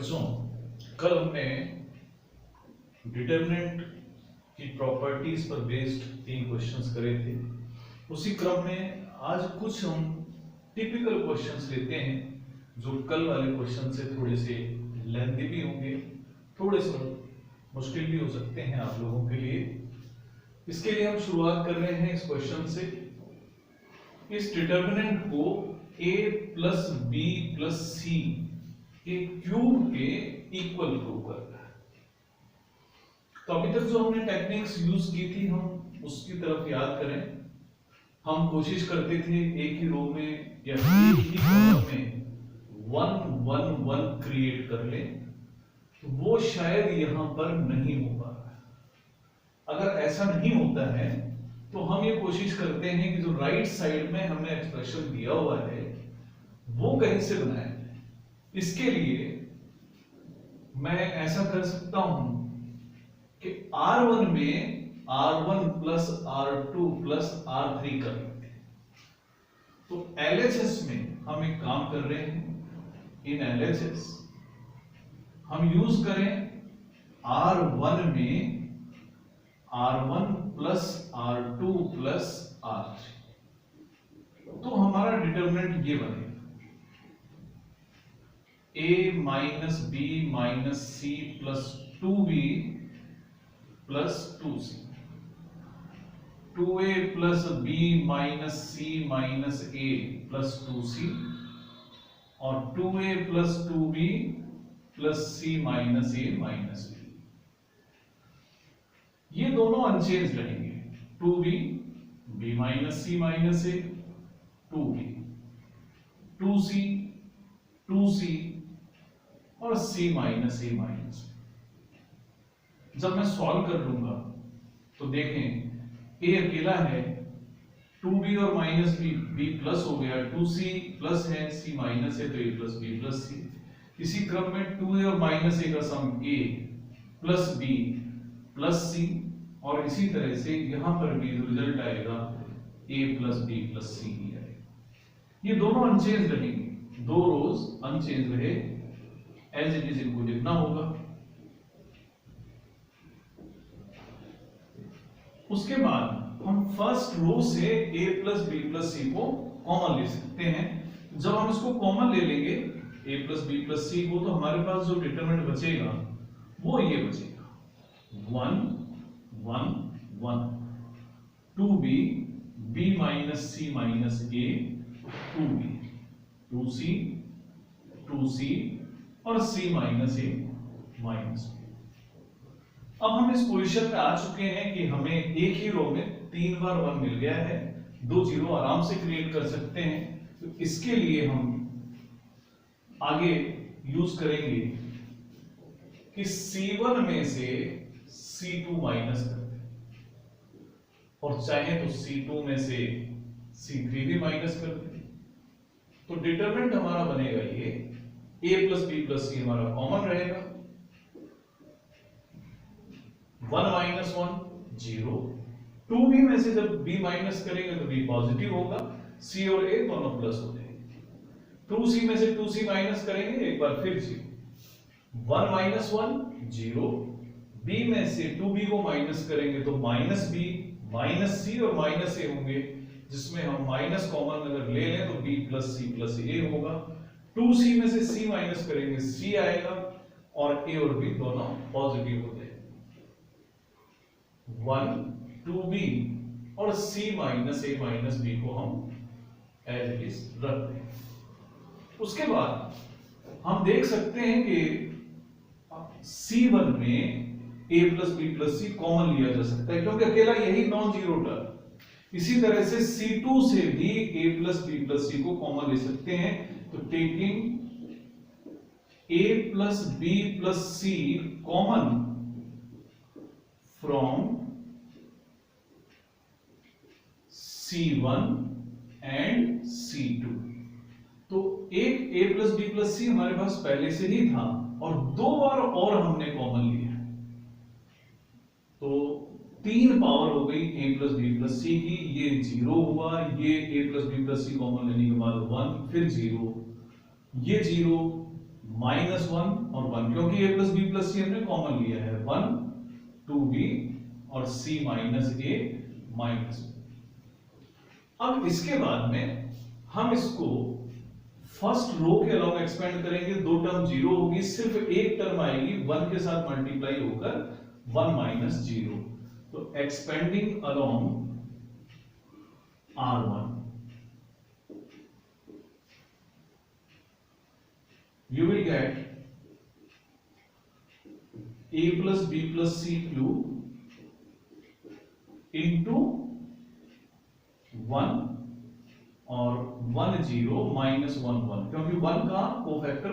बच्चों, कल हमने डिटरमिनेंट की प्रॉपर्टीज पर बेस्ड 3 क्वेश्चंस करे थे। उसी क्रम में आज कुछ हम टिपिकल क्वेश्चंस लेते हैं जो कल वाले क्वेश्चन से थोड़े से लेंथी भी होंगे, थोड़े से मुश्किल भी हो सकते हैं आप लोगों के लिए। इसके लिए हम शुरुआत कर रहे हैं इस क्वेश्चन से। इस डिटरमिनेंट को a प्लस बी प्लस सी के क्यूब के इक्वल प्रूव करना है। तो अभी तक जो हमने टेक्निक्स यूज की थी हम उसकी तरफ याद करें। हम कोशिश करते थे एक ही रो में या एक ही कॉलम में 1 1 1 क्रिएट कर लें, तो वो शायद यहां पर नहीं हो पा रहा है। अगर ऐसा नहीं होता है तो हम ये कोशिश करते हैं कि जो राइट साइड में हमने एक्सप्रेशन दिया हुआ है वो कहीं से बनाए। इसके लिए मैं ऐसा कर सकता हूं कि R1 में R1 plus R2 plus R3 कर लेते हैं। तो LHS में हम एक काम कर रहे हैं। इन LHS हम यूज करें R1 में R1 plus R2 plus R3, तो हमारा डिटरमिनेंट ये बनेगा a minus B minus C plus 2b plus 2c, 2a plus B minus C minus a plus 2c और 2a plus 2b plus c minus a minus b। ये दोनों unchanged रहेंगे। 2b b minus C minus a, 2b 2c 2c और c minus a minus b। जब मैं solve कर लूंगा तो देखें a अकेला है, 2b और माइनस b, b प्लस हो गया, 2c प्लस है, c माइनस है, तो a plus b plus c। इसी क्रम में 2a और माइनस a का सम a plus b plus c, और इसी तरह से यहां पर भी रिजल्ट आएगा a plus b plus c ही आएगा। ये दोनों अनचेंज रहेंगे, दो रोज अनचेंज रहे, एज इट इज इनको लिखना होगा। उसके बाद हम फर्स्ट रो से a plus B plus C को कॉमन ले सकते हैं। जब हम इसको कॉमन ले लेंगे a plus B plus C को, तो हमारे पास जो डिटरमिनेंट बचेगा वो ये बचेगा 1 1 1, 2b b minus C minus a, 2b 2c 2c और c minus a minus b। अब हम इस पोजीशन पे आ चुके हैं कि हमें एक ही रो में 3 बार 1 मिल गया है, 2 जीरो आराम से क्रिएट कर सकते हैं। तो इसके लिए हम आगे यूज करेंगे कि C1 में से C2 माइनस कर दें, और चाहे तो C2 में से C3 भी माइनस कर दें। तो डिटरमिनेंट हमारा बनेगा ये a प्लस बी प्लस सी हमारा कॉमन रहेगा, 1 माइनस 1 0, 2b में से जब b माइनस करेंगे तो b पॉजिटिव होगा, c और a दोनों प्लस हो जाएंगे। 2c में से 2c माइनस करेंगे एक बार फिर 0, 1 माइनस 1 0, b में से 2b को माइनस करेंगे तो माइनस b माइनस c और माइनस a होंगे, जिसमें हम माइनस कॉमन अगर ले लें तो b plus c plus a होगा। 2c में से c माइनस करेंगे c आएगा, और a और b दोनों पॉजिटिव हो जाएंगे। 1 2b और c minus a minus b को हम एज इट इज रख दें। उसके बाद हम देख सकते हैं कि C1 में a plus B plus C common लिया जा सकता है, क्योंकि अकेला यही नॉन जीरो टर्म। इसी तरह से C2 से भी a plus B plus C को कॉमन ले सकते हैं। तो taking a plus B plus C common from C1 and C2, तो एक a plus B plus C हमारे पास पहले से ही था और 2 बार और हमने कॉमन लिया, तो 3 पावर हो गई a plus B plus C की। ये 0 हुआ, ये a plus B plus C common लेने के बाद 1 फिर 0, ये 0 -1 और 1, क्योंकि a प्लस बी प्लस सी हमने कॉमन लिया है, 1 2b और c माइनस a माइनस। अब इसके बाद में हम इसको फर्स्ट रो के अलाउंग एक्सपेंड करेंगे, दो टर्म जीरो होगी, सिर्फ एक टर्म आएगी 1 के साथ मल्टीप्लाई होकर 1 माइनस 0। तो expanding along R1 you will get a plus b plus c cube into 1 और 1 0 माइनस 1 1, क्योंकि 1 का कोफैक्टर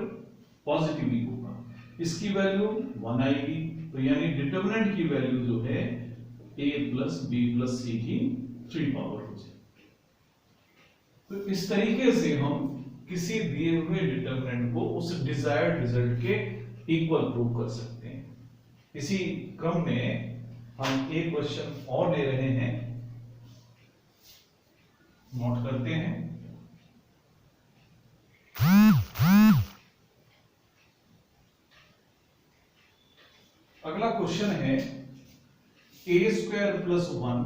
पॉजिटिव ही होगा, इसकी वैल्यू 1 आएगी। तो यानी डिटरमिनेंट की वैल्यू जो है a plus B plus C की 3 पावर हो जाए। तो इस तरीके से हम किसी दिए हुए डिटरमिनेंट को उस डिजायर्ड रिजल्ट के इक्वल प्रूव कर सकते हैं। इसी क्रम में हम एक क्वेश्चन और ले रहे हैं, नोट करते हैं। अगला क्वेश्चन है a square plus 1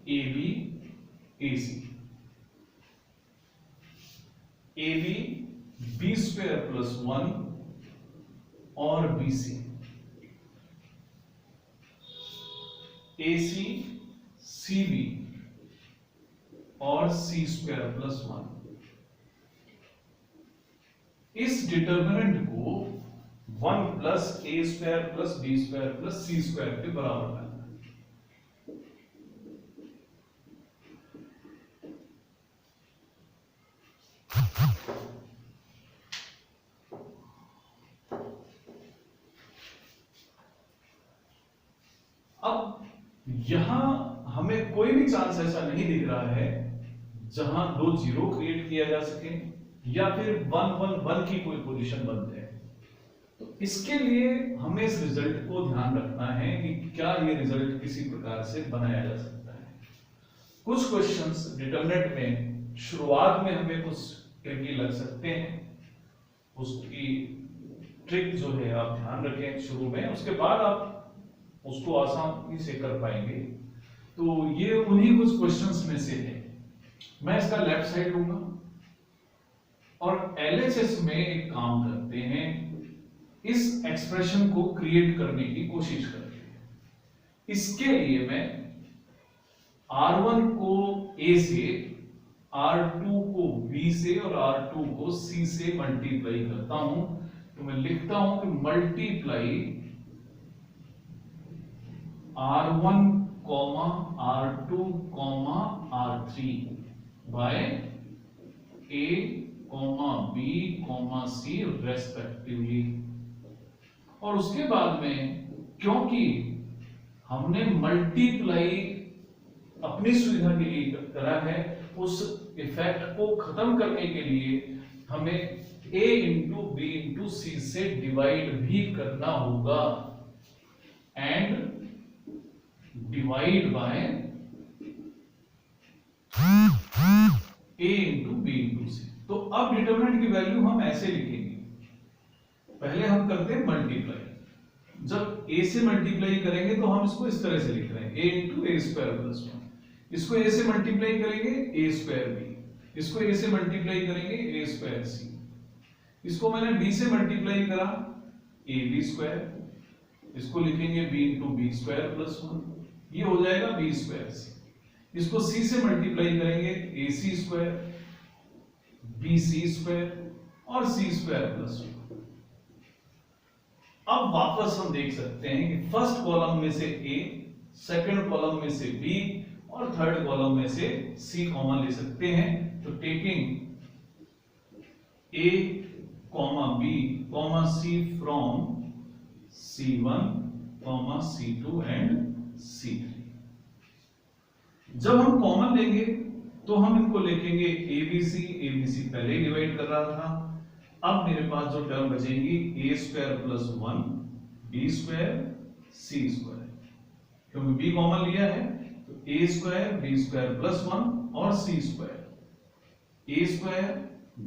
ab ac, AB B square plus 1 और BC, AC CB और C स्क्वायर प्लस 1। इस डिटरमिनेंट को 1 plus a square plus b square plus c square के बराबर करना है। अब यहां हमें कोई भी चांस ऐसा नहीं दिख रहा है जहां दो जीरो क्रिएट किया जा सके या फिर 1 1 1 की कोई पोजीशन बन जाए। तो इसके लिए हमें इस रिजल्ट को ध्यान रखना है कि क्या ये रिजल्ट किसी प्रकार से बनाया जा सकता है। कुछ क्वेश्चंस डिटरमिनेंट में शुरुआत में हमें कुछ ट्रिकी लग सकते हैं, उसकी ट्रिक जो है आप ध्यान रखें शुरू में, उसके बाद आप उसको आसानी से कर पाएंगे। तो ये उन्हीं कुछ क्वेश्चंस में से है। मैं इसका लेफ्ट साइड लूंगा और LHS में एक काम करते हैं, इस एक्सप्रेशन को क्रिएट करने की कोशिश करते हैं। इसके लिए मैं R1 को A से, R2 को B से और R2 को C से मल्टीप्लाई करता हूं। तो मैं लिखता हूं कि multiply R1 comma R2 comma R3 by A comma B comma C respectively. और उसके बाद में क्योंकि हमने मल्टीप्लाई अपनी सुविधा के लिए करा है, उस इफेक्ट को खत्म करने के लिए हमें A into B into C से डिवाइड भी करना होगा and divide by A into B into C. तो अब डिटरमिनेंट की वैल्यू हम ऐसे लिखेंगे, पहले हम करते हैं मल्टीप्लाई। जब A से मल्टीप्लाई करेंगे तो हम इसको इस तरह से लिख रहे हैं A into A square plus 1। इसको A से मल्टीप्लाई करेंगे A स्क्वायर बी, इसको A से मल्टीप्लाई करेंगे A स्क्वायर सी, इसको मैंने B से मल्टीप्लाई करा ए बी स्क्वायर, इसको लिखेंगे B into B square plus 1, ये हो जाएगा बी स्क्वायर सी। इसको C से मल्टीप्लाई करेंगे ए सी स्क्वायर, बी सी स्क्वायर और C स्क्वायर प्लस 1। अब वापस हम देख सकते हैं कि फर्स्ट कॉलम में से A, सेकंड कॉलम में से B और थर्ड कॉलम में से C कॉमन ले सकते हैं। तो taking A comma B comma C from C1 comma C2 and C3। जब हम कॉमन लेंगे तो हम इनको लिखेंगे ABC पहले ही डिवाइड कर रहा था। अब मेरे पास जो टर्म बचेंगी A square plus 1 B square C square, क्योंकि B कॉमन लिया है तो A square B square plus 1 और C square, A square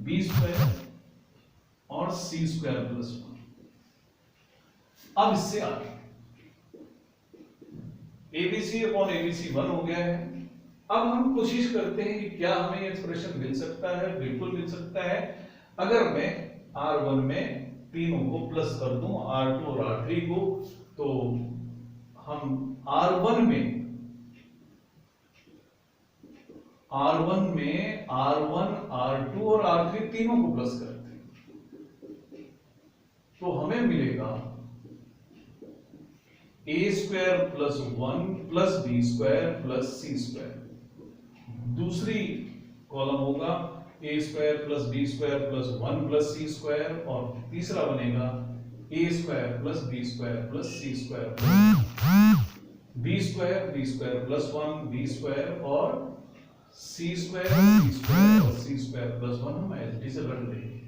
B square और सी स्क्वायर प्लस 1। अब इससे आगे एबीसी अपॉन एबीसी 1 हो गया है। अब हम कोशिश करते हैं कि क्या हमें ये एक्सप्रेशन मिल सकता है। बिल्कुल मिल सकता है। अगर मैं R1 में तीनों को प्लस कर दूं, R2 और R3 को, तो हम R1 में R1, R2 और R3 तीनों को प्लस करते हैं, तो हमें मिलेगा a square plus 1 plus b square plus c square. दूसरी कॉलम होगा a square plus b square plus 1 plus c square, और तीसरा बनेगा a square plus b square plus c square, b square plus 1 b square और c square और c square plus 1 हम as it is रख देंगे।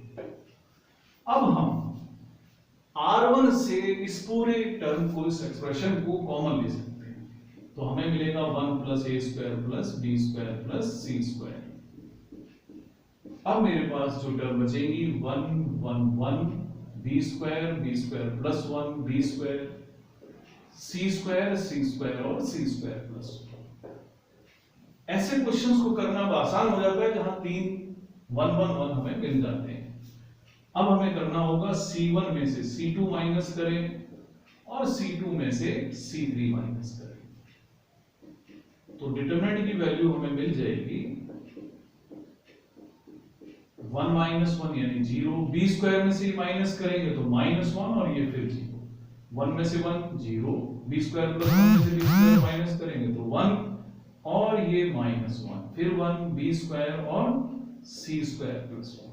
अब हम R1 से इस पूरे टर्म को, इस एक्सप्रेशन को कॉमन ले सकते हैं, तो हमें मिलेगा 1 plus a square plus b square plus c square. अब मेरे पास जो टर्म बचेगी 1 b square plus 1 b square, c square और c स्क्वायर प्लस 1। ऐसे क्वेश्चंस को करना अब आसान हो जाता है जहां 3 1 1 1 हमें मिल जाते हैं। अब हमें करना होगा C1 में से C2 माइनस करें और C2 में से C3 माइनस करें, तो डिटरमिनेंट की वैल्यू हमें मिल जाएगी 1 माइनस 1 यानी 0। b स्क्वायर में से माइनस करेंगे तो -1 और ये फिर 0। 1 में से 1 0, b स्क्वायर प्लस 1 में से b स्क्वायर माइनस करेंगे तो 1 और ये -1, फिर 1 b स्क्वायर और c स्क्वायर प्लस 1।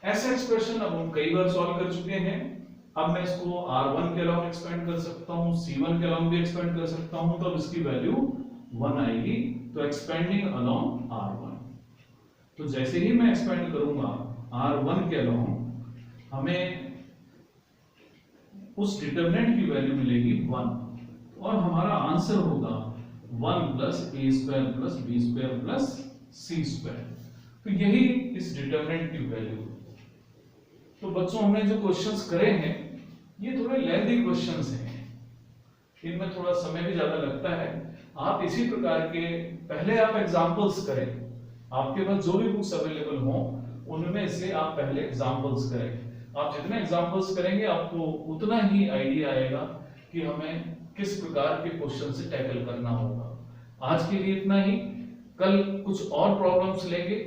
ऐसा एक्सप्रेशन अब हम कई बार सॉल्व कर चुके हैं। अब मैं इसको R1 के अलावा एक्सपेंड कर सकता हूं, C1 के अलावा भी एक्सपेंड कर सकता हूं, तो अब इसकी वैल्यू 1 आएगी। तो एक्सपेंडिंग अलोंग R1, तो जैसे ही मैं एक्सपेंड करूंगा R1 के अलोंग, हमें उस डिटरमिनेंट की वैल्यू मिलेगी 1 और हमारा आंसर होगा 1 plus a square plus b square plus c square. तो यही इस डिटरमिनेंट की वैल्यू। तो बच्चों हमने जो क्वेश्चंस करे हैं ये थोड़े लेंथी क्वेश्चंस हैं, इनमें थोड़ा समय भी ज्यादा लगता है। आप इसी प्रकार के पहले आप एग्जांपल्स करें, आपके पास जो भी बुक्स अवेलेबल हो उनमें से आप पहले एग्जांपल्स करें। आप जितने एग्जांपल्स करेंगे आपको उतना ही आइडिया आएगा कि हमें किस प्रकार के क्वेश्चन से टैकल करना होगा। आज के लिए इतना ही। कल कुछ और प्रॉब्लम्स लेंगे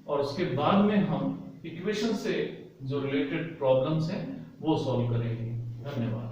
और उसके बाद में हम इक्वेशन से जो रिलेटेड प्रॉब्लम्स हैं वो सॉल्व करेंगे। धन्यवाद।